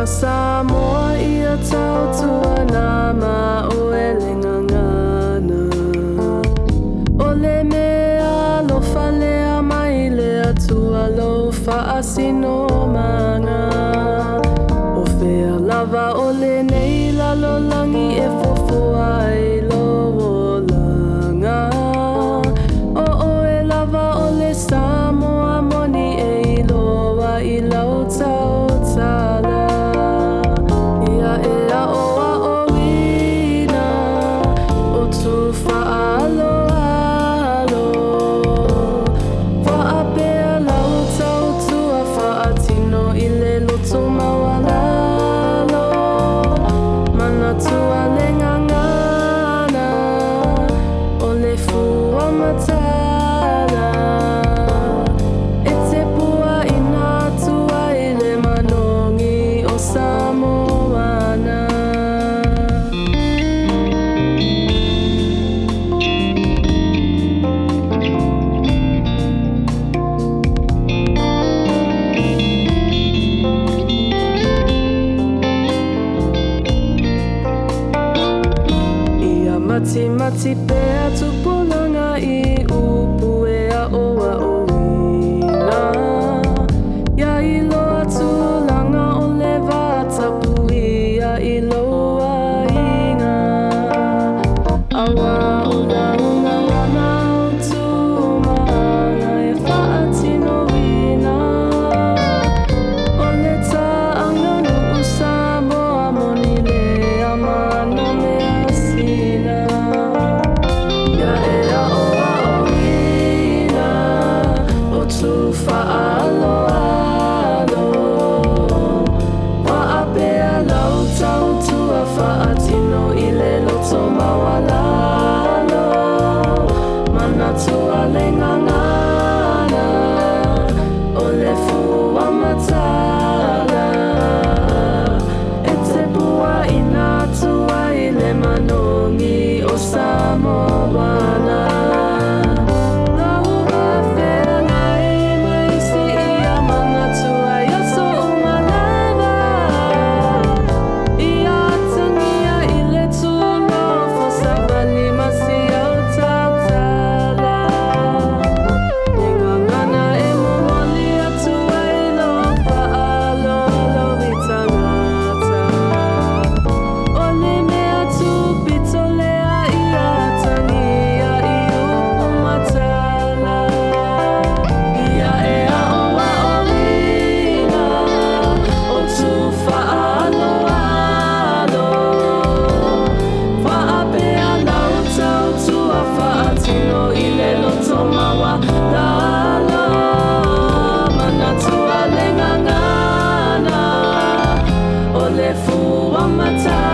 Samoa ia tautua nama o elengangana. O le mea lofa lea mai lea tua lo faasino manga. O fea lava o le nei lalolangi e fofua i lo o langa. O e lava o le Samoa moni e iloa i lau tau tala. Mati pea tupolanga i upu e a oa o ina. Ia i loa tulanga o le vatapu ia i loa inga. Awa o la una wana o tumanga e whaatino ina. O le taanga nuu Samoa moni le amana mea sina. Fua matata.